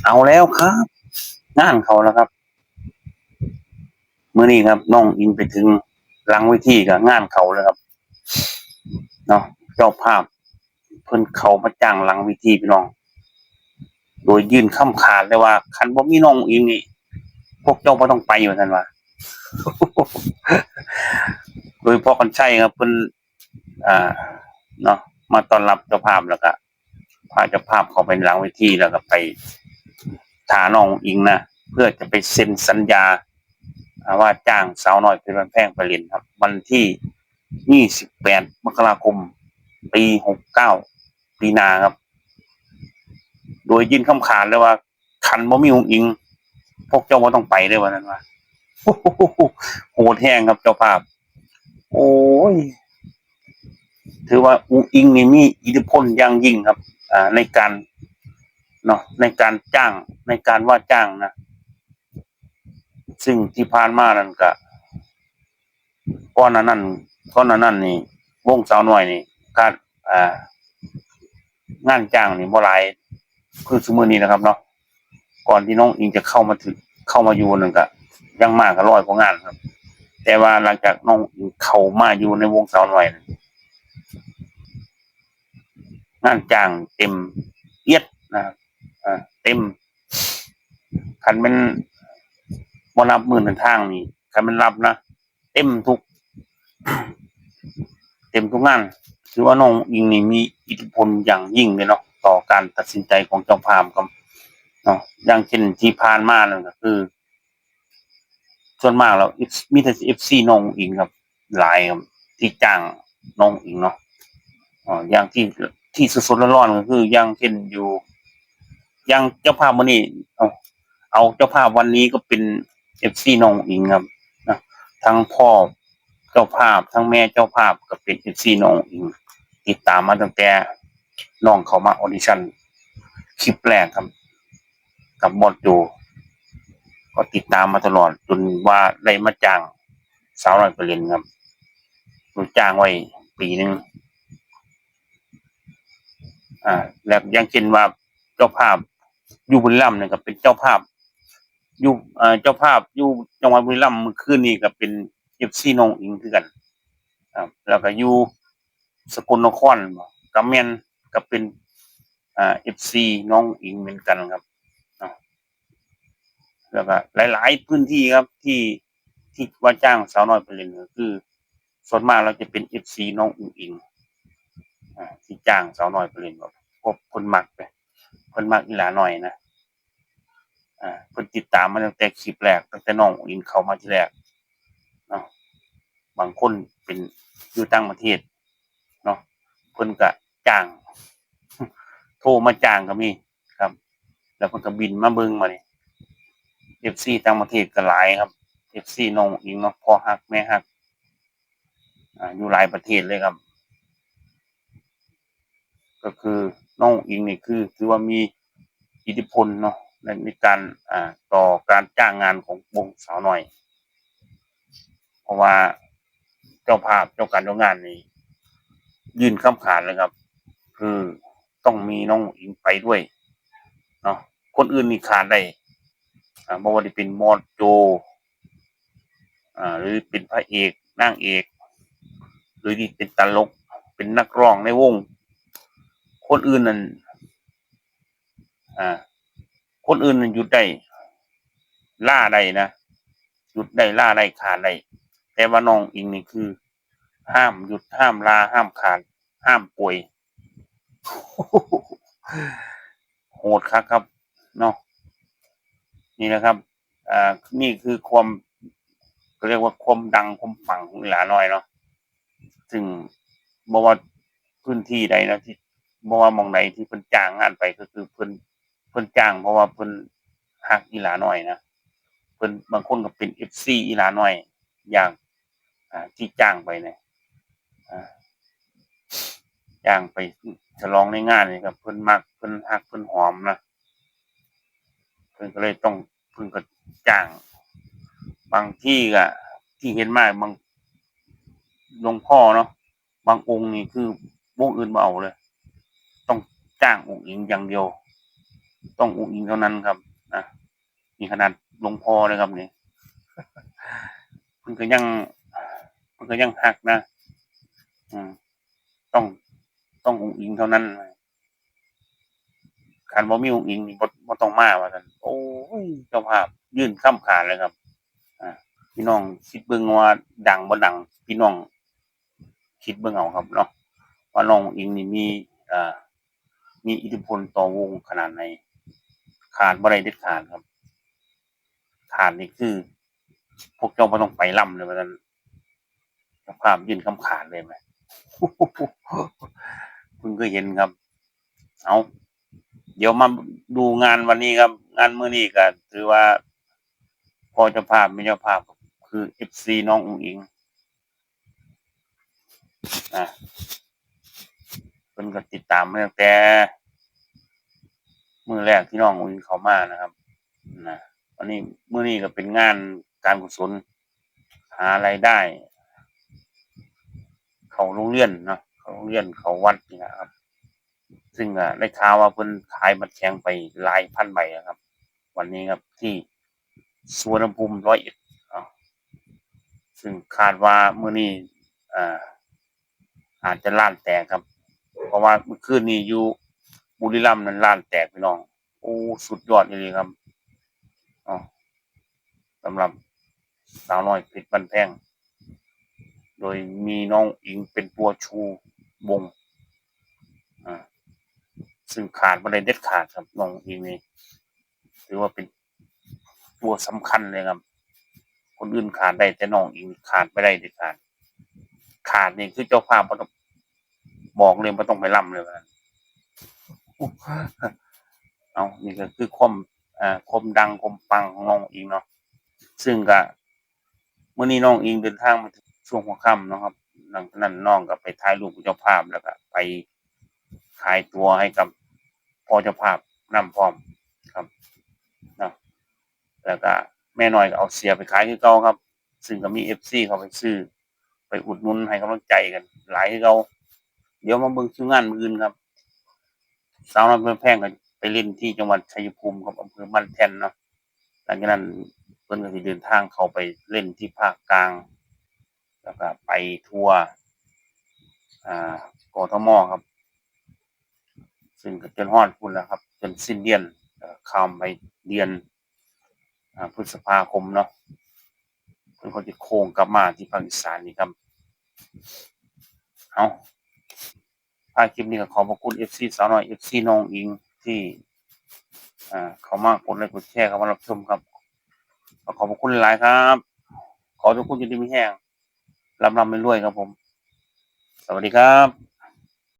เอาแล้วครับงานเขาแล้วครับมื้อนี้ครับน้องอิงไปถึงหลังเวทีกับงานเขาแล้วครับเนาะเจ้าภาพเพิ่นเขามาจ้างหลังเวทีพี่น้องโดยยื่นคำขาดเลยว่าคันบ่มีน้องอิงนี่พวกเจ้าบ่ต้องไปว่าซั่นว่าโดยพ่อกันชัยครับเพิ่นอ่าเนาะมาต้อนรับเจ้าภาพแล้วก็พาเจ้าภาพเข้าไปหลังเวทีแล้วก็ไปท่าน้องอิงนะเพื่อจะไปเซ็นสัญญาว่าจ้างสาวน้อยเพชรบ้านแพงไปเล่นครับวันที่28มกราคมปี69ปีหน้าครับโดยยื่นคำขาดเลยว่าคันบ่มีองค์อิงพวกเจ้าบ่ต้องไปเลยว่านั้นว่าโหดแห้งครับเจ้าภาพโอ้ยถือว่าองค์อิงนี่มีอิทธิพลอย่างยิ่งครับในการเนาะในการจ้างในการว่าจ้างนะซึ่งที่ผ่านมานั่นก็ก่อนหน้านั้นนี่วงสาวน้อยนี่การงานจ้างนี่บ่หลายคือซุมื้อนี้นะครับเนาะก่อนที่น้องอิงจะเข้ามาอยู่นั่นก็ยังมากก็100กว่างานครับแต่ว่าหลังจากน้องอิงเข้ามาอยู่ในวงสาวน้อยงานจ้างเต็มเอียดนะครับเต็มคันแม่นบ่นับมื้อเดินทางนี่คันแม่นรับนะเต็มทุกงานถือว่าน้องอิงนี่มีอิทธิพลอย่างยิ่งเลยเนาะต่อการตัดสินใจของเจ้าภาพครับเนาะอย่างเช่นที่ผ่านมานั่นก็คือส่วนมากแล้วมีแต่ FC น้องอิงครับหลายครับที่จ้างน้องอิงเนาะอย่างที่สดๆร้อนๆก็คืออย่างเช่นอยู่อย่างเจ้าภาพมื้อนี้เอาเจ้าภาพวันนี้ก็เป็น FC น้องอิงครับนะทั้งพ่อเจ้าภาพทั้งแม่เจ้าภาพก็เป็น FC น้องอิงติดตามมาตั้งแต่น้องเขามาออดิชั่นคลิปแรกครับกับบอสโจก็ติดตามมาตลอดจนว่าได้มาจ้างสาวน้อยไปเล่นครับโดยจ้างไว้ปีหนึ่งแล้วอย่างเช่นว่าเจ้าภาพอยู่บุรีรัมย์เนี่ยก็เป็นเจ้าภาพอยู่เจ้าภาพอยู่จังหวัดบุรีรัมย์เมื่อคืนนี้ก็เป็น FC น้องอิงคือกันครับแล้วก็อยู่สกลนครก็แม่นก็เป็นFC น้องอิงเหมือนกันครับแล้วก็หลายๆพื้นที่ครับที่ว่าจ้างสาวน้อยไปเล่นก็คือส่วนมากเราจะเป็น FC น้องอุ๋งอิงที่จ้างสาวน้อยไปเล่นแบบพวกคนมักไปคนมักอีหลาน้อยนะเพิ่นติดตามมาตั้งแต่คลิปแรกตั้งแต่น้องอุ๋งอิงเข้ามาที่แรกเนาะบางคนเป็นอยู่ต่างประเทศเนาะเพิ่นก็จ้างโทรมาจ้างก็มีครับแล้วเพิ่นก็บินมาเบิ่งมานี่ FC ต่างประเทศก็หลายครับ FC น้องอุ๋งอิงเนาะพ่อฮักแม่ฮักอยู่หลายประเทศเลยครับก็คือน้องอุ๋งอิงนี่คือถือว่ามีอิทธิพลเนาะในการต่อการจ้างงานของวงสาวน้อยเพราะว่าเจ้าภาพเจ้าการเจ้างานนี่ยื่นคำขาดเลยครับคือต้องมีน้องอุ๋งอิงไปด้วยเนาะคนอื่นนี่ขาดได้บ่ว่าจะเป็นมอสโจหรือเป็นพระเอกนางเอกหรือที่เป็นตลกเป็นนักร้องในวงคนอื่นนั่นคนอื่นนั่นหยุดได้ล่าได้นะหยุดได้ล่าได้ขาดได้แต่ว่าน้องอิงนี่คือห้ามหยุดห้ามลาห้ามขาดห้ามป่วยโหดครับเนาะนี่นะครับนี่คือความเรียกว่าความดังความปังของหลาน้อยเนาะซึ่งบ่ว่าพื้นที่ใดนะที่บ่ว่าหม้องใดที่เพิ่นจ้างงานไปก็คือเพิ่นจ้างเพราะว่าเพิ่นฮักอีหลาน้อยนะเพิ่นบางคนก็เป็น FC อีหลาน้อยอย่างที่จ้างไปเนี่ยจ้างไปฉลองในงานนี่ครับเพิ่นมักเพิ่นฮักเพิ่นหอมนะเพิ่นก็เลยต้องเพิ่นก็จ้างบางที่ก็ที่เห็นมาบางหลวงพ่อเนาะบางองค์นี่คือวงอื่นบ่เอาเลยต้องจ้างองค์อิงอย่างเดียว ต้องอุ๋งอิงเท่านั้นครับนะมีขนาดหลวงพ่อเลยครับนี่มันก็ยังมันก็ยังหักนะอืมต้องต้องอุ๋งอิงเท่านั้นคันบ่มีอุ๋งอิงนี่บ่ต้องมาว่าซั่นโอ้ยเจ้าภาพยื่นค้ำขาดเลยครับอาพี่น้องคิดเบิ่งว่าดังบ่ดังพี่น้องคิดเบิ่งเอาครับเนาะว่าน้องอุ๋งอิงนี่มีอ่ามีอิทธิพลต่อวงขนาดไหนขาดบ่ได้เด็ดขาดครับขาดนี่คือพวกเจ้าบ่ต้องไปร่ำเลยว่าซั่นเจ้าภาพยื่นค้ำขาดเลยแหมเพิ่งเคยเห็นครับเอาเดี๋ยวมาดูงานวันนี้ครับงานมื้อนี้ก็ถือว่าพ่อเจ้าภาพแม่เจ้าภาพก็คือ FC น้องอุ๋งอิงอาเพิ่นก็ติดตามมาตั้งแต่มื้อแรกที่น้องอุ๋งอิงเข้ามานะครับนะวันนี้มื้อนี้ก็เป็นงานการกุศลหารายได้เข้าโรงเรียนเนาะเข้าโรงเรียนเข้าวัดนี่ล่ะครับซึ่งได้ข่าวว่าเพิ่นขายบัตรแข็งไปหลายพันใบอะครับวันนี้ครับที่สุวรรณภูมิ101อ้าวซึ่งคาดว่ามื้อนี้อ่าอาจจะล้านแตกครับเพราะว่าเมื่อคืนนี้อยู่บุรีรัมย์นั้นล้านแตกพี่น้องโอ้สุดยอดอีหลีครับอ้อสำหรับสาวน้อยเพชรบ้านแพงโดยมีน้องอิงเป็นตัวชูวงอาซึ่งขาดบ่ได้เด็ดขาดครับน้องอิงนี่ถือว่าเป็นตัวสำคัญเลยครับคนอื่นขาดได้แต่น้องอิงขาดไม่ได้เด็ดขาดขาดนี่คือเจ้าภาพบ่ต้องบอกเลยบ่ต้องไปร่ำเลยว่าซั่นอ้าวนี่ก็คือความดังความปังของน้องอิงเนาะซึ่งก็มื้อนี้น้องอิงเดินทางมาถึงช่วงหัวค่ำเนาะครับหลังจากนั้นน้องก็ไปถ่ายรูปกับเจ้าภาพแล้วก็ไปขายตั๋วให้กับพ่อเจ้าภาพนำพร้อมครับเนาะแล้วก็แม่น้อยก็เอาเสียไปขายคือเก่าครับซึ่งก็มี FC เขาไปซื้อไปอุดหนุนให้กำลังใจกันหลายคือเก่าเดี๋ยวมาเบิ่งคิวงานมื้ออื่นครับสาวน้อยเพชรบ้านแพงก็ไปเล่นที่จังหวัดชัยภูมิครับอำเภอบ้านแท่นเนาะหลังจากนั้นเพิ่นก็สิเดินทางเข้าไปเล่นที่ภาคกลางแล้วก็ไปทัวร์อ่ากทมครับซึ่งก็จนฮอดพู้นแหล้วครับจนสิ้นเดือนข้ามไปเดือนพฤษภาคมเนาะเพิ่นก็สิโค้งกลับมาที่ภาคอีสานอีกครับอ้าวท้ายคลิปนี้ก็ขอบพระคุณ FC สาวน้อย FC น้องอิงที่เข้ามากดไลก์กดแชร์เข้ามารับชมครับก็ขอบพระคุณหลายๆครับขอให้ทุกคนอยู่ดีมีแรงร่ำๆรวยๆครับผมสวัสดีครับ